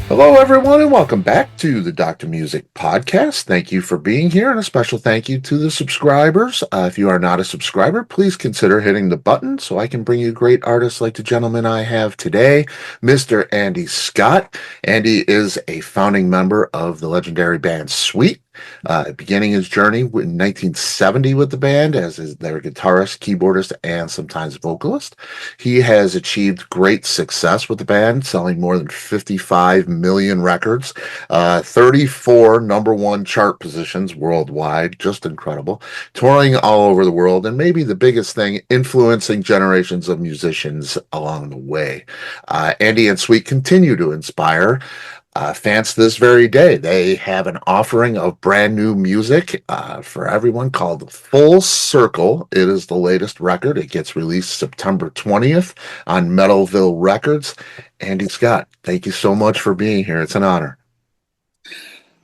Hello, everyone, and welcome back to the Dr. Music Podcast. Thank you for being here, and a special thank you to the subscribers. If you are not a subscriber, please consider hitting the button so I can bring you great artists like the gentleman I have today, Mr. Andy Scott. Andy is a founding member of the legendary band Sweet. Beginning his journey in 1970 with the band as their guitarist, keyboardist, and sometimes vocalist. He has achieved great success with the band, selling more than 55 million records, 34 number one chart positions worldwide, just incredible, touring all over the world, and maybe the biggest thing, influencing generations of musicians along the way. Andy and Sweet continue to inspire fans this very day. They have an offering of brand new music for everyone called Full Circle. It is the latest record. It gets released September 20th on Metalville Records. Andy Scott, thank you so much for being here. It's an honor.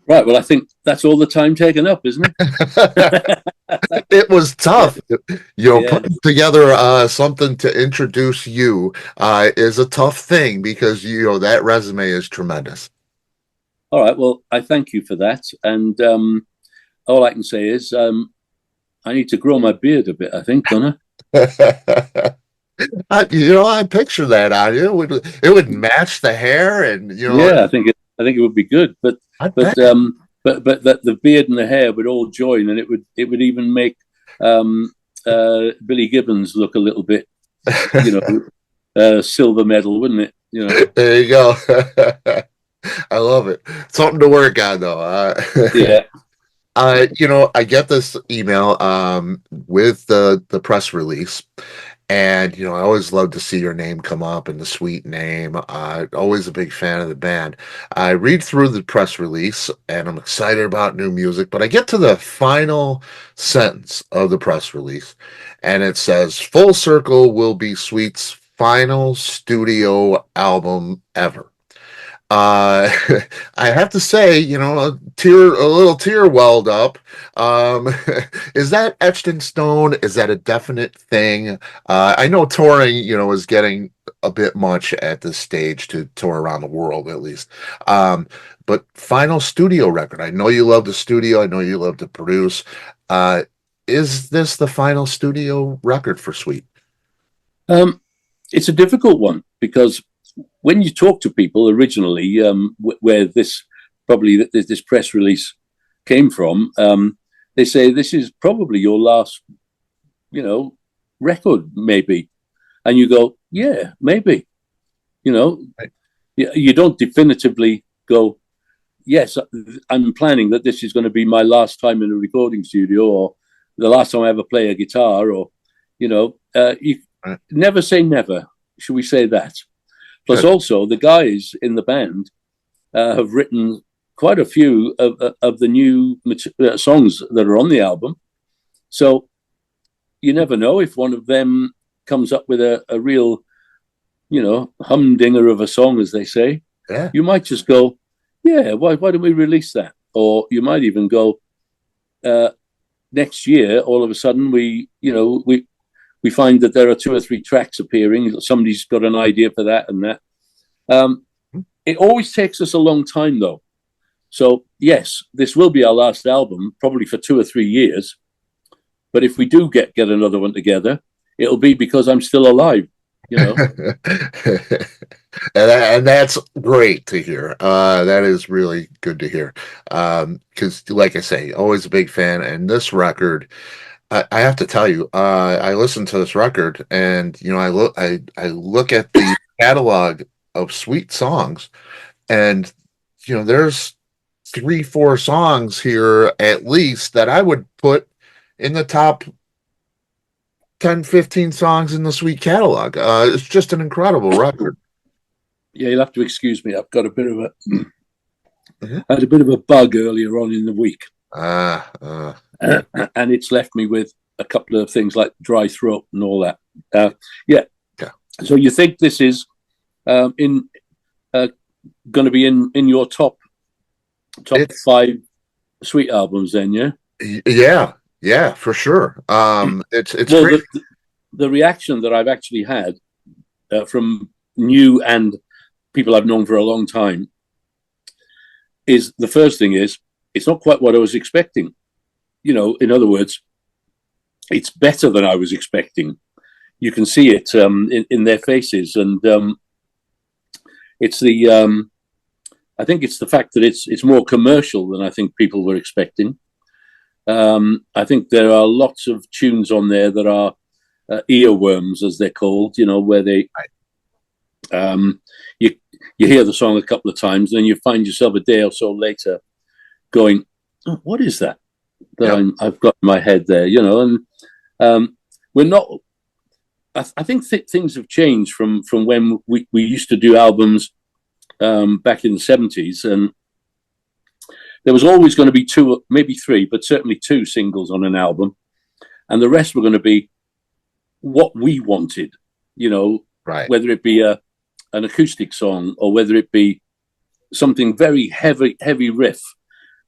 Right. Well, I think that's all the time taken up, isn't it? It was tough. Putting together something to introduce you is a tough thing because, that resume is tremendous. All right. Well, I thank you for that. And all I can say is I need to grow my beard a bit, I think, don't I? I picture that on you. It would match the hair, and Yeah, I think it would be good. But that the beard and the hair would all join, and it would even make Billy Gibbons look a little bit, silver medal, wouldn't it? There you go. I love it. Something to work on, though. Yeah. I get this email with the press release, and I always love to see your name come up and the Sweet name. Always a big fan of the band. I read through the press release, and I'm excited about new music, but I get to the final sentence of the press release, and it says, "Full Circle will be Sweet's final studio album ever." I have to say, a little tear welled up. Is that etched in stone? Is that a definite thing? I know touring, is getting a bit much at this stage to tour around the world, at least. But final studio record. I know you love the studio. I know you love to produce. Is this the final studio record for Sweet? It's a difficult one because when you talk to people originally, where this press release came from, they say this is probably your last, record, maybe, and you go, yeah, maybe, Right. You don't definitively go, yes, I'm planning that this is going to be my last time in a recording studio, or the last time I ever play a guitar, or you Right. never say never. Should we say that? Plus, also, the guys in the band have written quite a few of the new songs that are on the album. So you never know if one of them comes up with a real, humdinger of a song, as they say. Yeah. You might just go, yeah, why don't we release that? Or you might even go, next year, all of a sudden, we find that there are 2 or 3 tracks appearing. Somebody's got an idea for that and that. It always takes us a long time, though. So, yes, this will be our last album, probably for 2 or 3 years. But if we do get another one together, it'll be because I'm still alive, And that's great to hear. That is really good to hear. Because, like I say, always a big fan. And this record, I have to tell you, I listened to this record, and I look at the catalog of Sweet songs, and there's 3-4 songs here at least that I would put in the top 10-15 songs in the Sweet catalog. It's just an incredible record. Yeah, you'll have to excuse me. I've got a bit of I had a bit of a bug earlier on in the week. And it's left me with a couple of things like dry throat and all that. Yeah. So you think this is going to be in your top 5 Sweet albums, then? Yeah, for sure. It's well, great. The reaction that I've actually had from new and people I've known for a long time is the first thing is it's not quite what I was expecting. In other words, it's better than I was expecting. You can see it in their faces, and it's the I think it's the fact that it's more commercial than I think people were expecting. I think there are lots of tunes on there that are earworms, as they're called. Where they you hear the song a couple of times, and then you find yourself a day or so later going, oh, "What is that I've got in my head there?" And we're not. I think things have changed from when we used to do albums back in the 70s, and there was always going to be two, maybe three, but certainly two singles on an album, and the rest were going to be what we wanted, right? Whether it be an acoustic song or whether it be something very heavy riff.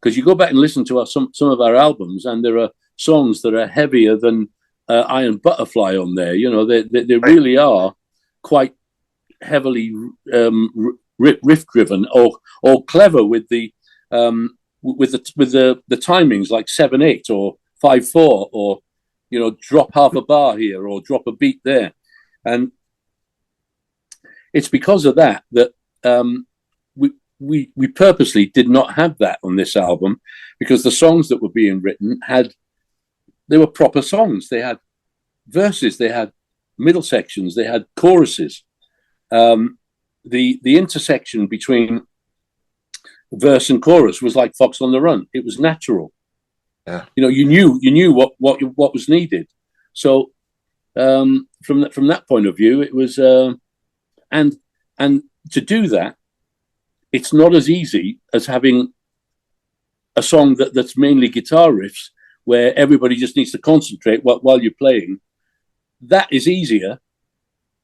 Because you go back and listen to some of our albums, and there are songs that are heavier than Iron Butterfly on there. They really are quite heavily riff driven or clever with the timings, like 7/8 or 5/4, or drop half a bar here or drop a beat there. And it's because of that we purposely did not have that on this album, because the songs that were being written they were proper songs. They had verses, they had middle sections, they had choruses. The intersection between verse and chorus was like Fox on the Run. It was natural. Yeah. You knew what was needed. So from that point of view, it was and to do that, it's not as easy as having a song that's mainly guitar riffs, where everybody just needs to concentrate while you're playing. That is easier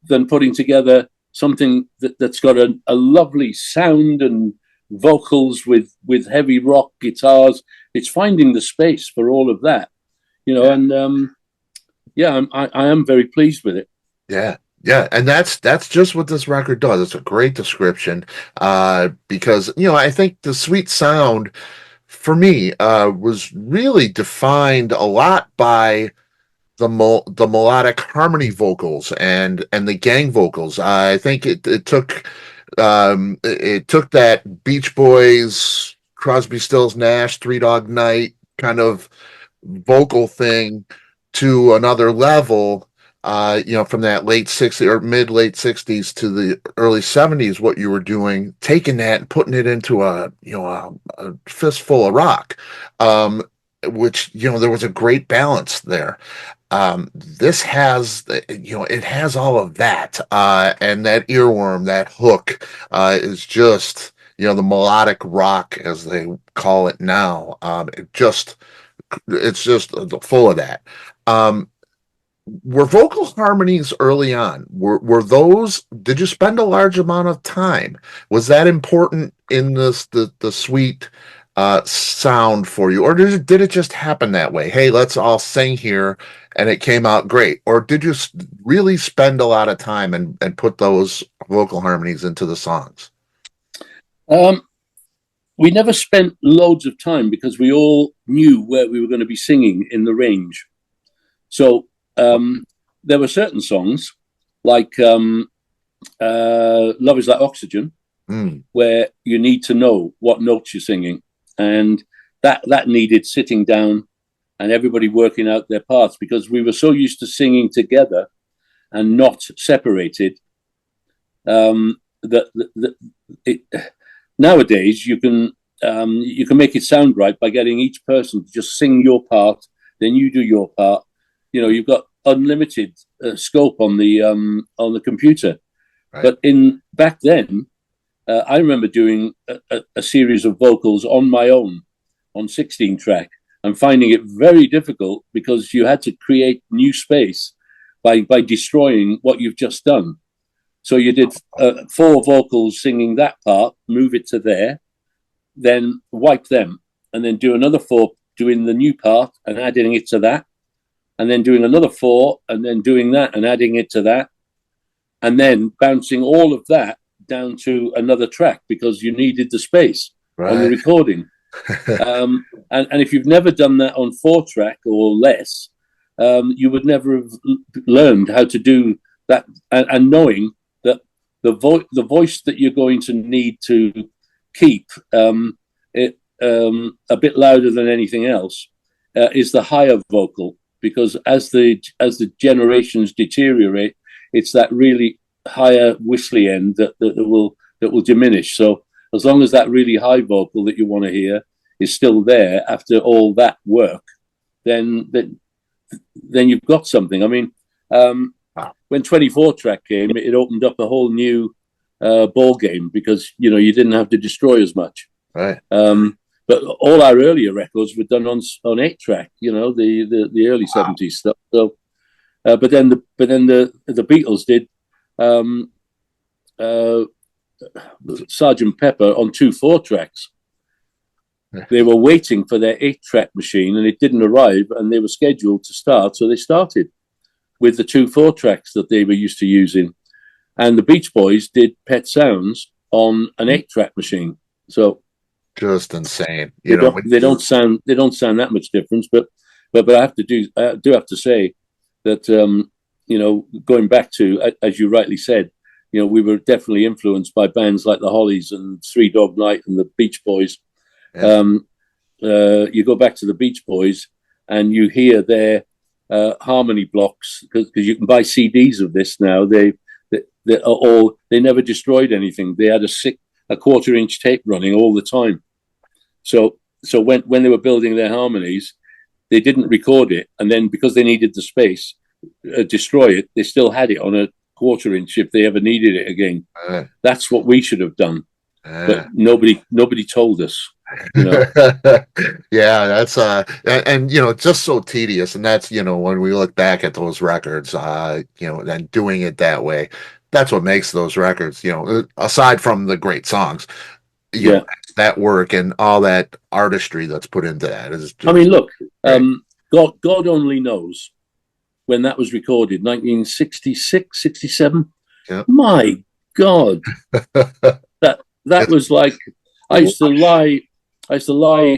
than putting together something that's got a lovely sound and vocals with heavy rock guitars. It's finding the space for all of that, and I am very pleased with it. Yeah, and that's just what this record does. It's a great description, because I think the sweet sound for me was really defined a lot by the melodic harmony vocals and the gang vocals. I think it took that Beach Boys, Crosby, Stills, Nash, Three Dog Night kind of vocal thing to another level. From that late 60s or mid-late 60s to the early 70s, what you were doing, taking that and putting it into a fistful of rock, which, there was a great balance there. This has, it has all of that, and that earworm, that hook, is just, the melodic rock, as they call it now. It's just full of that. Were vocal harmonies early on? Were those? Did you spend a large amount of time? Was that important in the sweet sound for you, or did it just happen that way? Hey, let's all sing here, and it came out great. Or did you really spend a lot of time and put those vocal harmonies into the songs? We never spent loads of time because we all knew where we were going to be singing in the range. So there were certain songs like Love Is Like Oxygen, where you need to know what notes you're singing, and that needed sitting down and everybody working out their parts, because we were so used to singing together and not separated. Nowadays you can make it sound right by getting each person to just sing your part, then you do your part. You've got unlimited scope on the computer. Right. But back then, I remember doing a series of vocals on my own on 16 track and finding it very difficult, because you had to create new space by destroying what you've just done. So you did 4 vocals singing that part, move it to there, then wipe them, and then do another 4 doing the new part and adding it to that, and then doing another 4 and then doing that and adding it to that, and then bouncing all of that down to another track because you needed the space. on the Right. recording. And if you've never done that on 4-track or less, you would never have learned how to do that. And knowing that the voice that you're going to need to keep it a bit louder than anything else is the higher vocal, because as the generations deteriorate, it's that really higher whistly end that will diminish. So as long as that really high vocal that you want to hear is still there after all that work, then you've got something. I mean, when 24-track came, it opened up a whole new ball game, because you didn't have to destroy as much. Right. But all our earlier records were done on 8-track. The early '70s stuff. So, but then the Beatles did Sergeant Pepper on 2 4-tracks. They were waiting for their 8-track machine, and it didn't arrive, and they were scheduled to start, so they started with the 2 4-tracks that they were used to using. And the Beach Boys did Pet Sounds on an 8-track machine. So just insane. They don't sound that much difference, but I do have to say that going back to, as you rightly said, we were definitely influenced by bands like the Hollies and Three Dog Night and the Beach Boys. Yeah. You go back to the Beach Boys and you hear their harmony blocks, because you can buy CDs of this now. They never destroyed anything. They had a 1/4-inch tape running all the time. So when they were building their harmonies, they didn't record it, and then because they needed the space, destroy it. They still had it on a 1/4-inch if they ever needed it again. That's what we should have done, but nobody told us. Yeah, that's and just so tedious, and that's when we look back at those records, and doing it that way, that's what makes those records, aside from the great songs, that work and all that artistry that's put into that is just, I mean, look, God only knows when that was recorded, 1966, 67. Yep. My God, that was like, I used to lie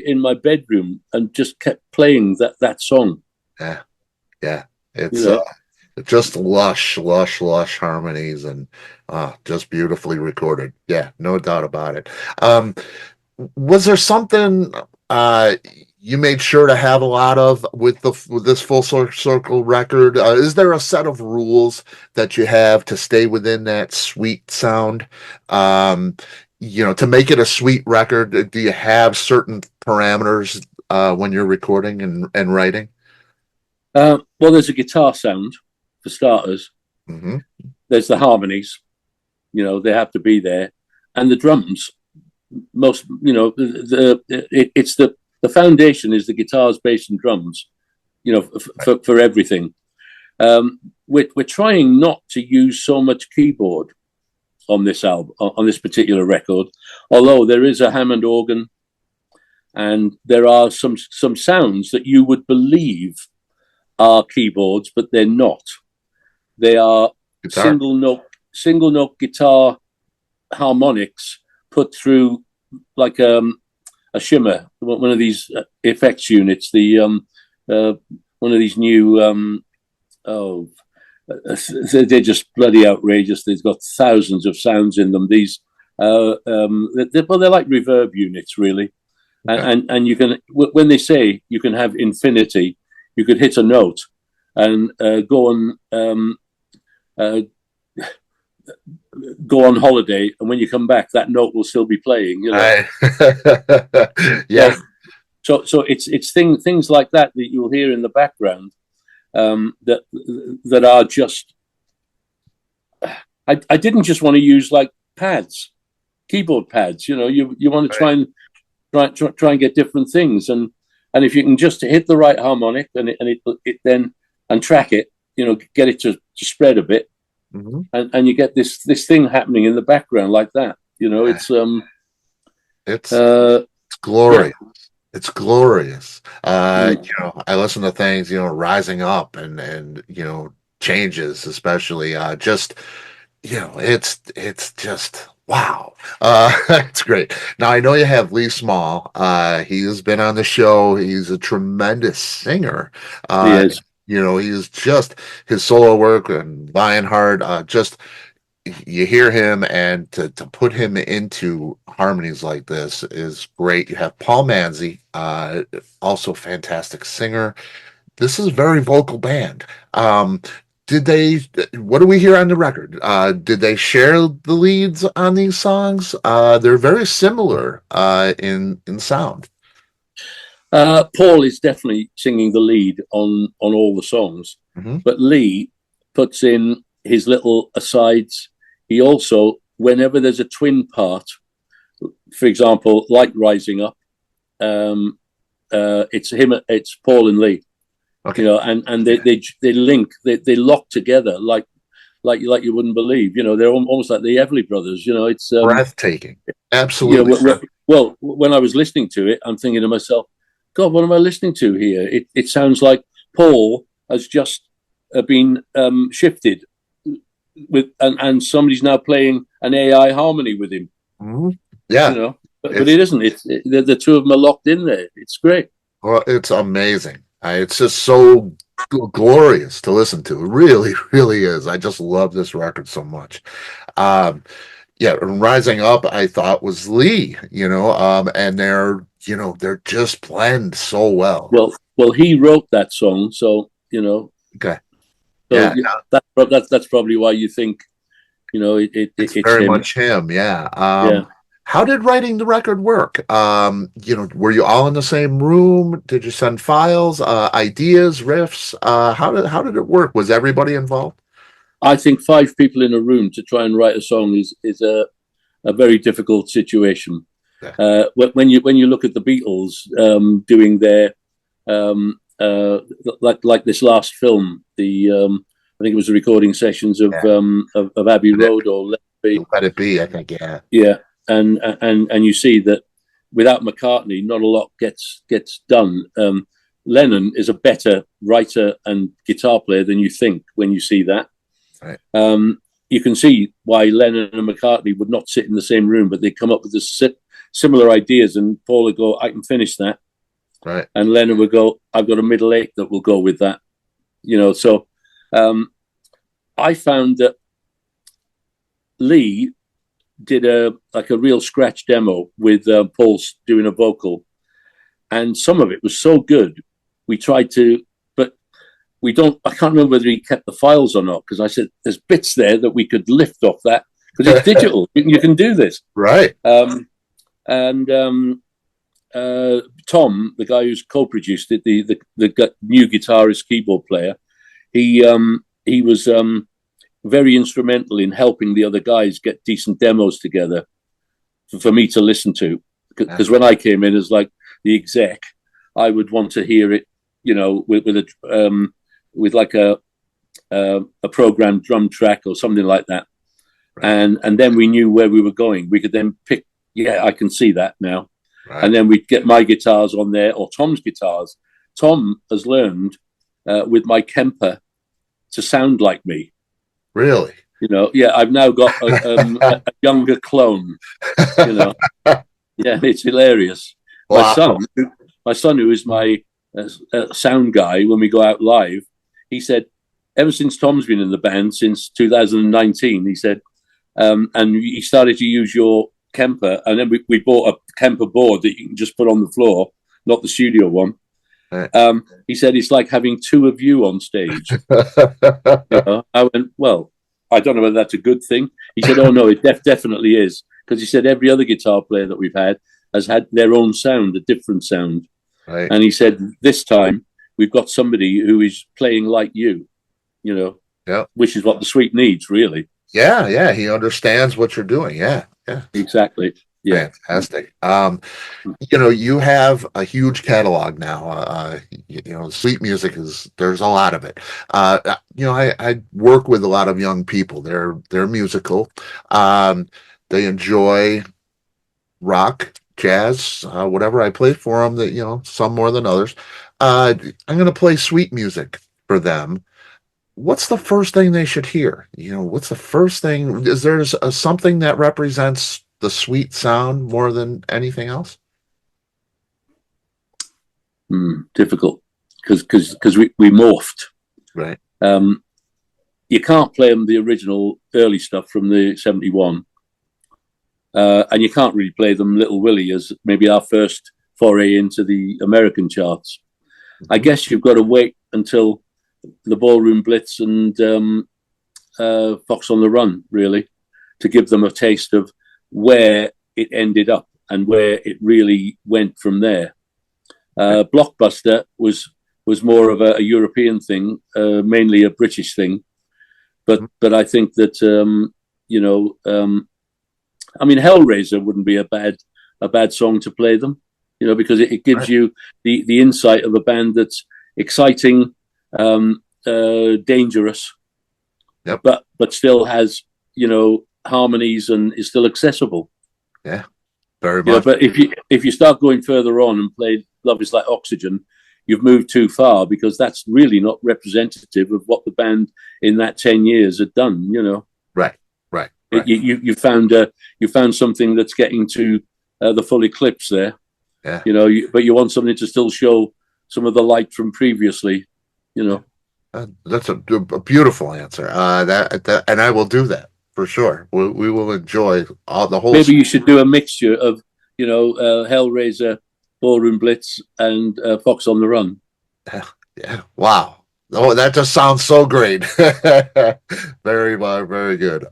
in my bedroom and just kept playing that song. Yeah. It's just lush harmonies, and just beautifully recorded. Yeah, no doubt about it. Was there something you made sure to have a lot of with this Full Circle record? Is there a set of rules that you have to stay within that sweet sound? To make it a sweet record, do you have certain parameters when you're recording and writing? Well, there's a guitar sound for starters. Mm-hmm. There's the harmonies, they have to be there, and the drums. Most, it's the foundation is the guitars, bass, and drums. For everything. We're trying not to use so much keyboard on this album, on this particular record, although there is a Hammond organ, and there are some sounds that you would believe are keyboards, but they're not. They are single note guitar harmonics put through like a shimmer, one of these effects units. One of these new they're just bloody outrageous. They've got thousands of sounds in them. These they're like reverb units, really. Okay. And you can, when they say you can have infinity, you could hit a note and go on holiday, and when you come back, that note will still be playing. Yeah. So it's things like that you'll hear in the background that are just. I didn't just want to use like pads, keyboard pads. You want to try and get different things, and if you can just hit the right harmonic and track it, get it to spread a bit. Mm-hmm. And you get this thing happening in the background like that. It's glorious. Yeah. It's glorious. I listen to things, Rising Up and Changes, especially. It's just Wow. That's great. Now I know you have Lee Small. He has been on the show. He's a tremendous singer. He Uh, is. he's just his solo work and Lionheart, just you hear him, and to put him into harmonies like this is great. You have Paul Manzi, also fantastic singer. This is a very vocal band. Did they, what do we hear on the record? Did they share the leads on these songs? They're very similar in sound. Paul is definitely singing the lead on all the songs, Hmm. but Lee puts in his little asides. He also, whenever there's a twin part, for example, like Rising Up, it's him, it's Paul and Lee, Okay. and they link, they lock together like you wouldn't believe. They're almost like the Everly brothers. It's Breathtaking. Absolutely. well, when I was listening to it, I'm thinking to myself, God, what am I listening to here? It sounds like Paul has just been shifted and somebody's now playing an AI harmony with him. Mhm. Yeah. But it isn't. The two of them are locked in there. It's great. Well, it's amazing. It's just so glorious to listen to. It really, really is. I just love this record so much. Um, yeah, Rising Up, I thought was Lee, and they're just blend so well. Well, he wrote that song, so Okay. so Yeah, that's probably why you think it's it's very him. much him. Yeah. Yeah. How did writing the record work? Were you all in the same room? Did you send files, ideas, riffs? How did it work? Was everybody involved? I think five people in a room to try and write a song is a very difficult situation. Yeah. When you look at the Beatles doing their like this last film, I think it was the recording sessions of Yeah. of Abbey Road or Let It Be. Let It Be, I think. Yeah. Yeah, and you see that without McCartney, not a lot gets done. Lennon is a better writer and guitar player than you think when you see that. Right. You can see why Lennon and McCartney would not sit in the same room, but they come up with similar ideas, and Paul would go, "I can finish that," Right. and Lennon would go, "I've got a middle eight that will go with that." So I found that Lee did a real scratch demo with Paul doing a vocal, and some of it was so good. We tried to, but we don't. I can't remember whether he kept the files or not, because I said there's bits there that we could lift off that because it's digital. You can do this, Right. And Tom, the guy who's co-produced it, the new guitarist keyboard player, he was very instrumental in helping the other guys get decent demos together for me to listen to. Because when I came in as like the exec, I would want to hear it, with like a programmed drum track or something like that. Right. And then we knew where we were going. We could then pick, I can see that now. Right. And then we'd get my guitars on there or Tom's guitars. Tom has learned with my Kemper to sound like me. Really? I've now got a younger clone. Yeah, it's hilarious. Wow. My son, who is my sound guy when we go out live, he said, ever since Tom's been in the band since 2019, he said, and he started to use your Kemper, and then we bought a Kemper board that you can just put on the floor, not the studio one. Right. He said it's like having two of you on stage. I went, well, I don't know whether that's a good thing. He said, oh no, it definitely is, because he said every other guitar player that we've had has had their own sound, a different sound. Right. And he said this time we've got somebody who is playing like you, which is what the suite needs, really. Yeah, he understands what you're doing. Yeah, exactly. Yeah, fantastic. You have a huge catalog now. Sweet music there's a lot of it. I work with a lot of young people. They're musical. They enjoy rock, jazz, whatever I play for them. That some more than others. I'm going to play sweet music for them. what's the first thing they should hear? What's the first thing? Is there something that represents the sweet sound more than anything else? Difficult, because we morphed. Right. You can't play them the original early stuff from the 71. And you can't really play them Little Willie as maybe our first foray into the American charts. I guess you've got to wait until the Ballroom Blitz and Fox on the Run, really, to give them a taste of where it ended up and where it really went from there. Blockbuster was more of a European thing, mainly a British thing. But I think that I mean, Hellraiser wouldn't be a bad song to play them, because it gives you the insight of a band that's exciting, dangerous, yep. but still has harmonies and is still accessible. Yeah, very much. But if you start going further on and play Love Is Like Oxygen, you've moved too far, because that's really not representative of what the band in that 10 years had done. Right. You found something that's getting to the full eclipse there. Yeah. But you want something to still show some of the light from previously. That's a beautiful answer. That and I will do that for sure. We will enjoy the whole. Maybe you should do a mixture of Hellraiser, Ballroom Blitz, and Fox on the Run. Yeah. Wow. Oh, that just sounds so great. Very well, very good.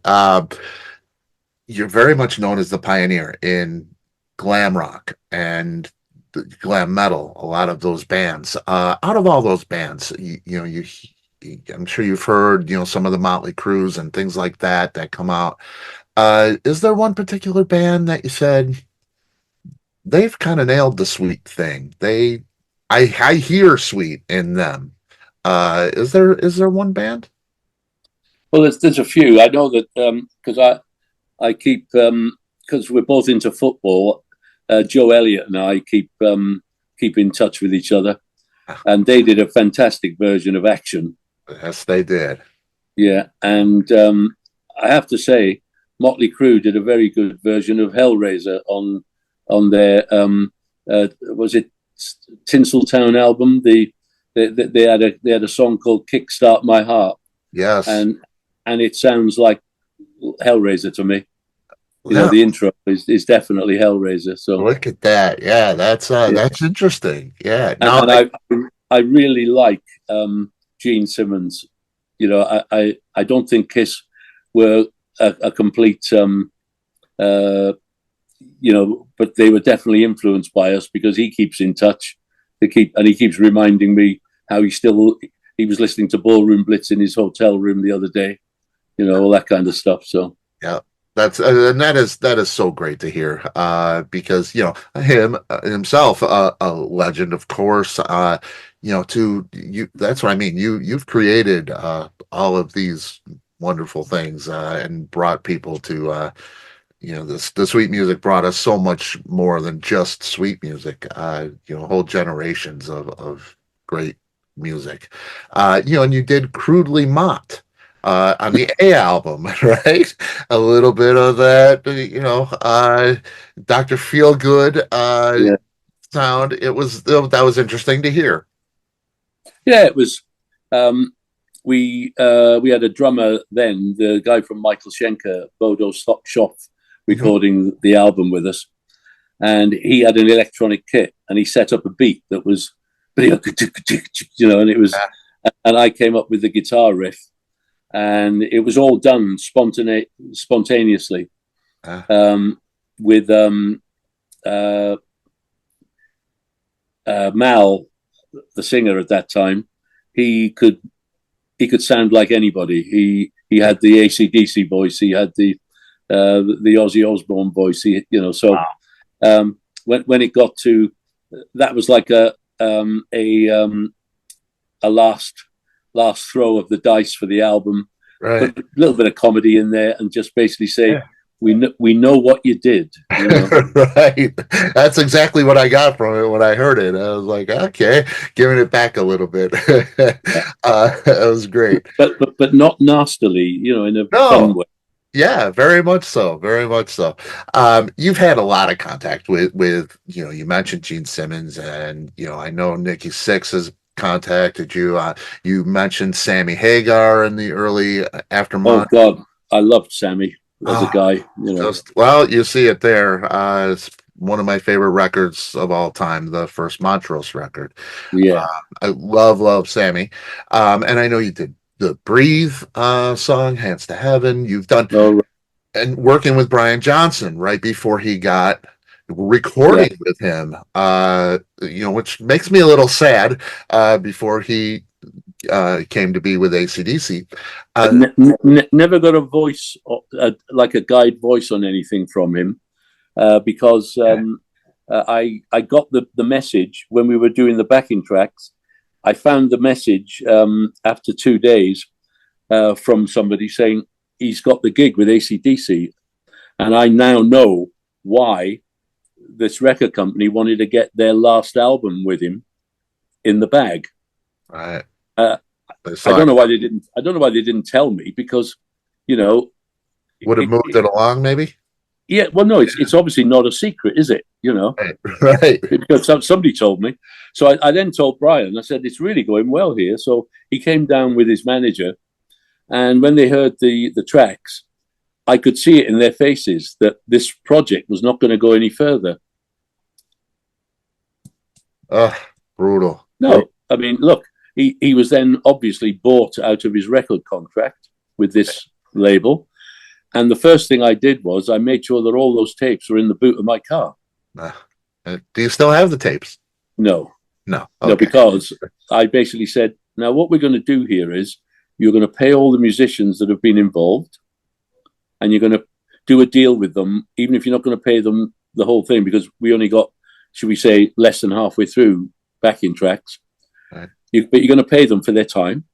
You're very much known as the pioneer in glam rock and glam metal. A lot of those bands. Out of all those bands, I'm sure you've heard, some of the Motley Crues and things like that come out. Is there one particular band that you said they've kind of nailed the sweet thing? I hear sweet in them. Is there one band? Well, there's a few. I know that because I keep because we're both into football. Joe Elliott and I keep in touch with each other, and they did a fantastic version of Action. Yes, they did. Yeah, and I have to say, Motley Crue did a very good version of Hellraiser on their was it Tinseltown album? They had a song called "Kickstart My Heart." Yes, and it sounds like Hellraiser to me. The intro is definitely Hellraiser. So look at that. Yeah, that's interesting. Yeah, and I really like Gene Simmons. I don't think Kiss were a complete but they were definitely influenced by us, because he keeps in touch. He keeps reminding me how he was listening to Ballroom Blitz in his hotel room the other day. All that kind of stuff. So yeah. That is so great to hear, because him himself a legend, of course. That's what I mean. You've created all of these wonderful things and brought people to the sweet music brought us so much more than just sweet music. Whole generations of great music. And you did Crudely Mott on the A album, right? A little bit of that, Dr. Feelgood sound. That was interesting to hear. Yeah, it was. We had a drummer then, the guy from Michael Schenker, Bodo Schoff, recording the album with us, and he had an electronic kit, and he set up a beat that was, and it was, and I came up with the guitar riff. And it was all done spontaneously with Mal, the singer at that time. He could sound like anybody. He had the AC/DC voice. He had the Ozzy Osbourne voice. When it got to that, was like a last throw of the dice for the album. Right. Put a little bit of comedy in there, and just basically say, we know what you did. You know? Right. That's exactly what I got from it when I heard it. I was like, okay, giving it back a little bit. It was great. But not nastily, you know, in a fun No, way. yeah, very much so. Very much so. You've had a lot of contact with you mentioned Gene Simmons, and I know Nikki Sixx has contacted you. You mentioned Sammy Hagar in the early Oh aftermath. God, I loved Sammy as a Ah, guy. You know, well, you see it there. It's one of my favorite records of all time, the first Montrose record. yeah. Uh, I love Sammy. And I know you did the Breathe song, Hands to Heaven. You've done Oh and working with Brian Johnson right before he got yeah. recording with him, which makes me a little sad before he came to be with AC/DC. Never got a voice like a guide voice on anything from him because I got the message when we were doing the backing tracks. I found the message after 2 days from somebody saying he's got the gig with AC/DC, and I now know why this record company wanted to get their last album with him in the bag. Right. Uh, I don't know why they didn't. I don't know why they didn't tell me because, you know, would have moved it along, maybe. Yeah, well, no, it's obviously not a secret, is it? You know, right. Because somebody told me. So I then told Brian. I said it's really going well here. So he came down with his manager, and when they heard the tracks, I could see it in their faces that this project was not going to go any further. Brutal. No, I mean, look, he was then obviously bought out of his record contract with this label. And the first thing I did was I made sure that all those tapes were in the boot of my car. Do you still have the tapes? No. No. Okay. No, because I basically said, now what we're going to do here is you're going to pay all the musicians that have been involved, and you're going to do a deal with them, even if you're not going to pay them the whole thing, because we only got, should we say, less than halfway through backing tracks. Right. But you're going to pay them for their time,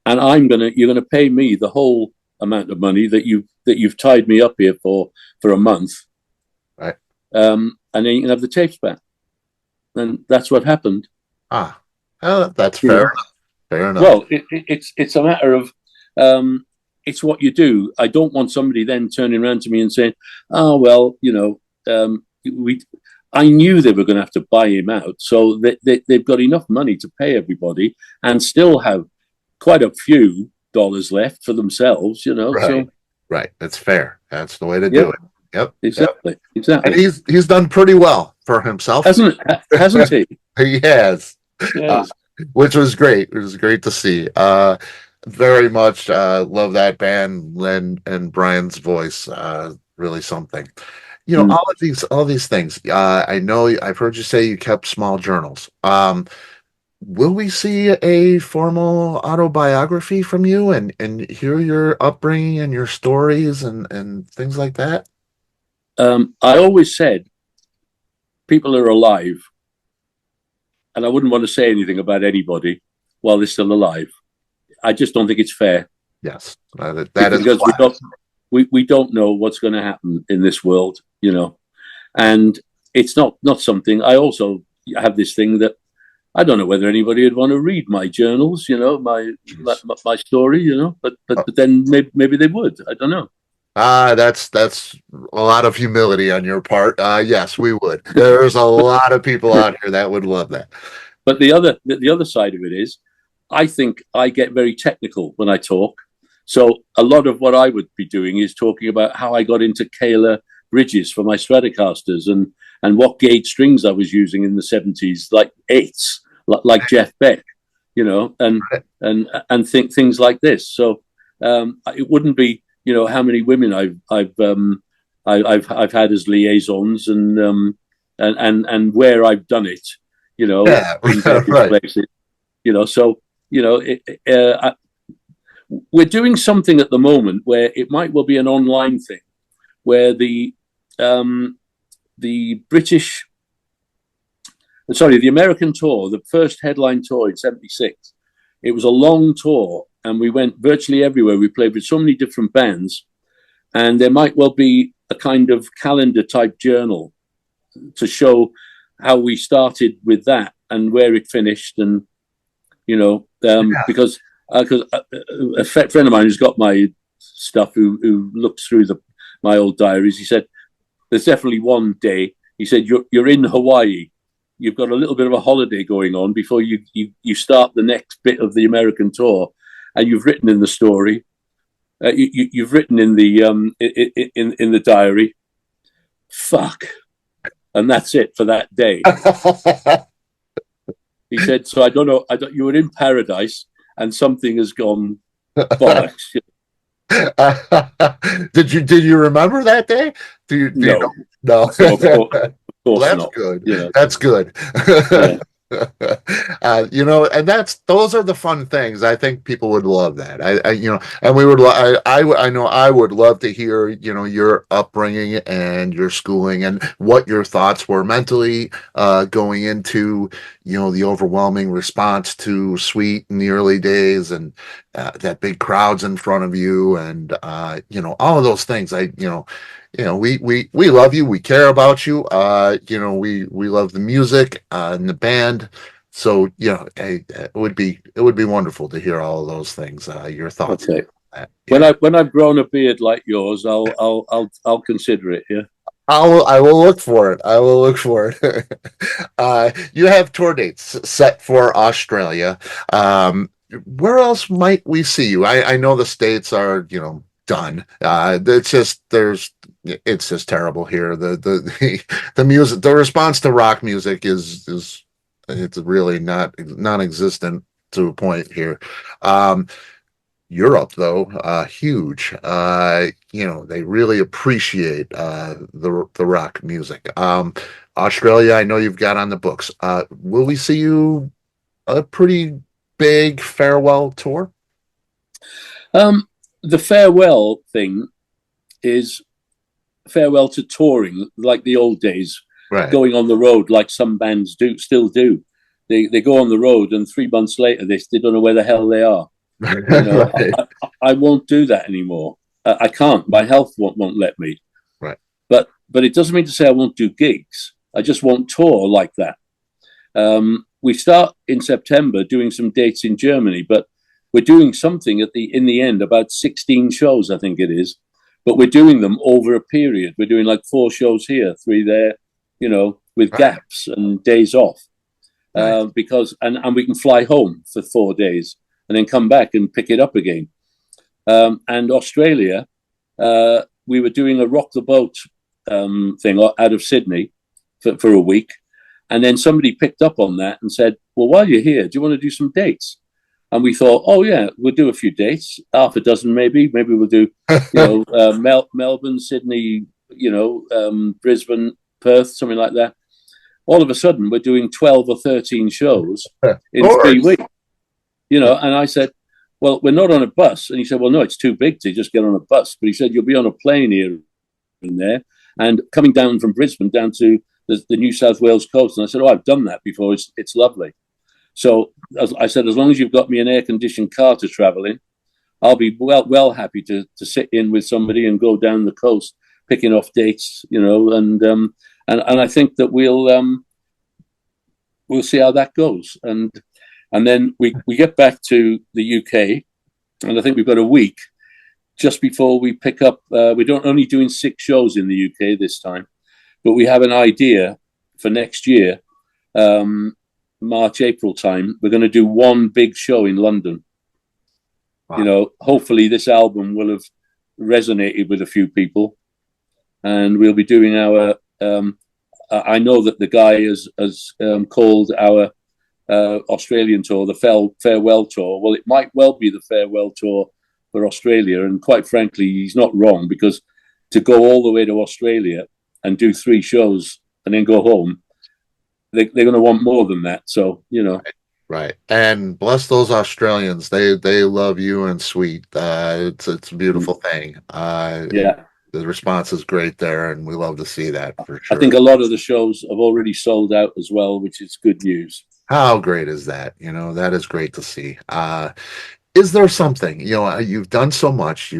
and you're going to pay me the whole amount of money that you've tied me up here for a month, right? And then you can have the tapes back, and that's what happened. That's fair. Fair enough. Well, it's a matter of it's what you do. I don't want somebody then turning around to me and saying, "Oh well, I knew they were going to have to buy him out, so they've got enough money to pay everybody and still have quite a few dollars left for themselves, Right. So right, that's fair. That's the way to do it. Yep, exactly. And he's done pretty well for himself, hasn't he? He has. Yes. Which was great. It was great to see. Very much love that band, Len and Brian's voice. Really something. All these things. I know I've heard you say you kept small journals. Will we see a formal autobiography from you and hear your upbringing and your stories and things like that? I always said people are alive, and I wouldn't want to say anything about anybody while they're still alive. I just don't think it's fair. Yes, that is because we don't know what's going to happen in this world, and it's not something. I also have this thing that I don't know whether anybody would want to read my journals, my story, but then maybe they would. I don't know. That's a lot of humility on your part. Yes, we would. There's a lot of people out here that would love that. But the other side of it is, I think I get very technical when I talk. So a lot of what I would be doing is talking about how I got into Kahler bridges for my Stratocasters and what gauge strings I was using in the 70s, like eights, like Jeff Beck, and think things like this. So it wouldn't be, how many women I've had as liaisons and where I've done it, in various places, So we're doing something at the moment where it might well be an online thing, where the American tour, the first headline tour in '76, it was a long tour, and we went virtually everywhere. We played with so many different bands, and there might well be a kind of calendar type journal to show how we started with that and where it finished, and because a friend of mine who's got my stuff, who looks through my old diaries, he said there's definitely one day, he said, you're in Hawaii, you've got a little bit of a holiday going on before you start the next bit of the American tour, and you've written in the story, you've written in the in the diary, fuck, and that's it for that day. He said, so I don't know, you were in paradise and something has gone bollocks. Did you remember that day? No. No. Well, that's not good. Yeah. That's good. Yeah. And those are the fun things. I think people would love that. And we would. I know I would love to hear your upbringing and your schooling and what your thoughts were mentally going into the overwhelming response to Sweet in the early days, and that big crowds in front of you, and all of those things. We love you. We care about you. We love the music and the band. So it would be wonderful to hear all of those things. Your thoughts. Okay. On that. When I've grown a beard like yours, I'll consider it. Yeah. I will look for it. I will look for it. You have tour dates set for Australia. Where else might we see you? I know the States are done. It's just terrible here. The music, the response to rock music is it's really non-existent to a point here. Europe, though, huge. They really appreciate the rock music. Australia, I know you've got on the books. Will we see you a pretty big farewell tour? The farewell thing is farewell to touring, like the old days, right? Going on the road, like some bands still do. They go on the road, and 3 months later, they don't know where the hell they are. Right. I won't do that anymore. I can't. My health won't let me. Right. But it doesn't mean to say I won't do gigs. I just won't tour like that. We start in September doing some dates in Germany, but we're doing something in the end, about 16 shows, I think it is. But we're doing them over a period. We're doing like 4 shows here, 3 there, with gaps and days off. Right. Because we can fly home for 4 days and then come back and pick it up again. And Australia, we were doing a rock the boat thing out of Sydney for a week. And then somebody picked up on that and said, well, while you're here, do you want to do some dates? And we thought, oh, yeah, we'll do a few dates, half a dozen maybe. Maybe we'll do, Melbourne, Sydney, Brisbane, Perth, something like that. All of a sudden, we're doing 12 or 13 shows in 3 weeks. And I said, well, we're not on a bus. And he said, well, no, it's too big to just get on a bus. But he said, you'll be on a plane here and there. And coming down from Brisbane down to the New South Wales coast. And I said, oh, I've done that before. It's lovely. So as I said, as long as you've got me an air-conditioned car to travel in, I'll be well happy to sit in with somebody and go down the coast, picking off dates, and I think that we'll see how that goes. And then we get back to the UK, and I think we've got a week just before we pick up. We don't only doing 6 shows in the UK this time, but we have an idea for next year. March, April time, we're going to do 1 big show in London. Wow. Hopefully this album will have resonated with a few people, and we'll be doing our I know that the guy has called our Australian tour the farewell tour. Well, it might well be the farewell tour for Australia, and quite frankly, he's not wrong, because to go all the way to Australia and do 3 shows and then go home, they're going to want more than that. So, Right. And bless those Australians. They love you and Sweet. It's a beautiful thing. Yeah. The response is great there, and we love to see that for sure. I think a lot of the shows have already sold out as well, which is good news. How great is that? That is great to see. Is there something, you've done so much,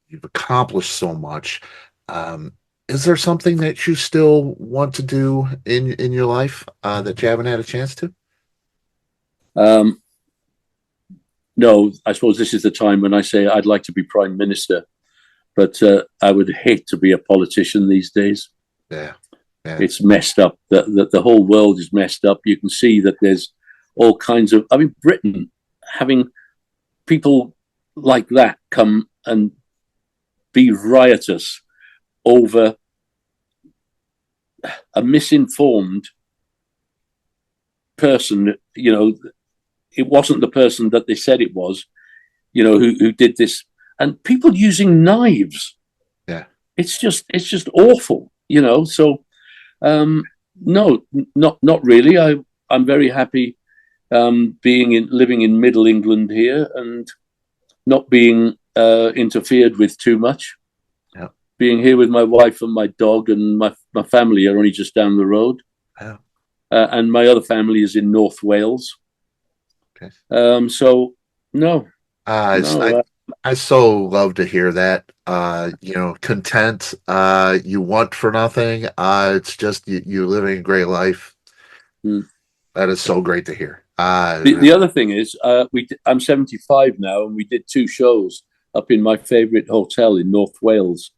you've accomplished so much. Um, is there something that you still want to do in your life that you haven't had a chance to? Um, no, I suppose this is the time when I say I'd like to be prime minister, but I would hate to be a politician these days. Yeah, yeah, It's messed up. The whole world is messed up. You can see that there's all kinds of. I mean, Britain having people like that come and be riotous over a misinformed person. You know, it wasn't the person that they said it was. You know, who did this, and people using knives. yeah. It's just awful. You know, so no, not really. I'm very happy living in Middle England here and not being interfered with too much. Yeah. Being here with my wife and my dog, and my family are only just down the road. Yeah. And my other family is in North Wales. Okay. So no, no. I so love to hear that. Content. You want for nothing. It's just you're living a great life. Hmm. That is so great to hear. The other thing is, I'm 75 now, and we did 2 shows up in my favourite hotel in North Wales,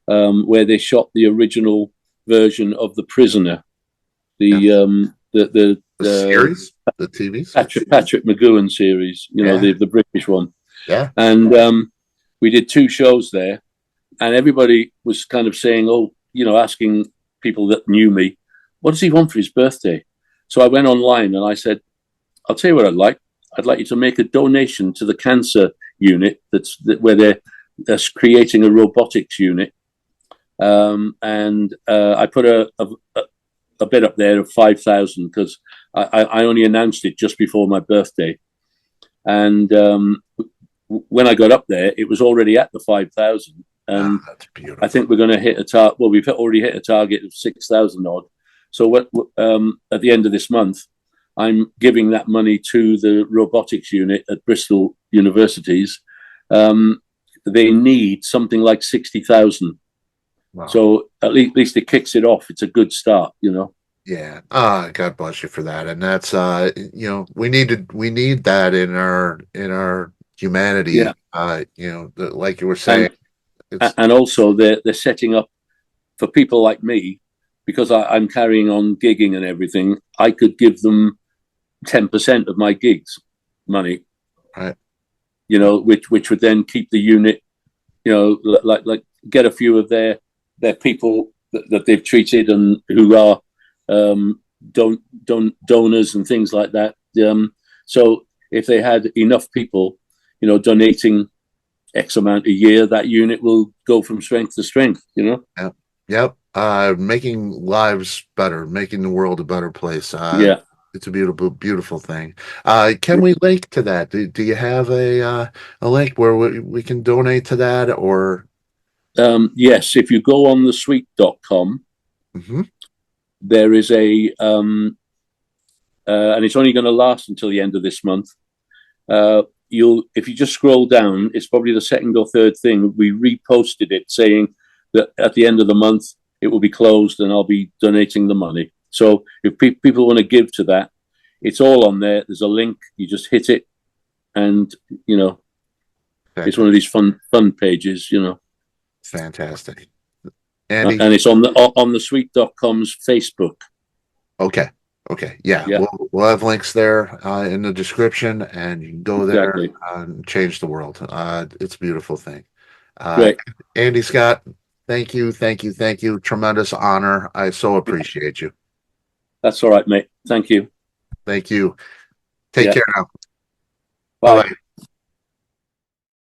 where they shot the original version of The Prisoner, the series, the TV Patrick McGowan series, the British one. Yeah, and we did 2 shows there, and everybody was kind of saying, asking people that knew me, what does he want for his birthday? So I went online and I said, I'll tell you what I'd like. I'd like you to make a donation to the cancer unit where they're creating a robotics unit. And I put a bid up there of 5,000 because I only announced it just before my birthday. And when I got up there, it was already at the 5,000. And that's beautiful. I think we're going to hit a target. Well, we've already hit a target of 6,000 odd. So at the end of this month, I'm giving that money to the robotics unit at Bristol Universities. They need something like 60,000. Wow. So at least it kicks it off. It's a good start, Yeah. God bless you for that. And that's we need that in our humanity. Yeah. Like you were saying. And also they're setting up for people like me, because I'm carrying on gigging and everything. I could give them 10% of my gigs money, right? Which would then keep the unit, like get a few of their people that they've treated and who are donors and things like that. So if they had enough people, donating X amount a year, that unit will go from strength to strength. Yep. Making lives better, making the world a better place. Yeah. It's a beautiful, beautiful thing. Can we link to that? Do you have a link where we can donate to that? Or yes, if you go on thesuite.com, there is and it's only going to last until the end of this month. If you just scroll down, it's probably the second or third thing. We reposted it saying that at the end of the month it will be closed and I'll be donating the money. So if people want to give to that, it's all on there. There's a link. You just hit it, and it's one of these fun pages. Fantastic. And it's on the suite.com's Facebook. Okay. Yeah. We'll have links there in the description, and you can go there and change the world. It's a beautiful thing. Great. Andy Scott, thank you. Tremendous honor. I so appreciate you. That's all right, mate. Thank you. Thank you. Take care now. Bye. Bye.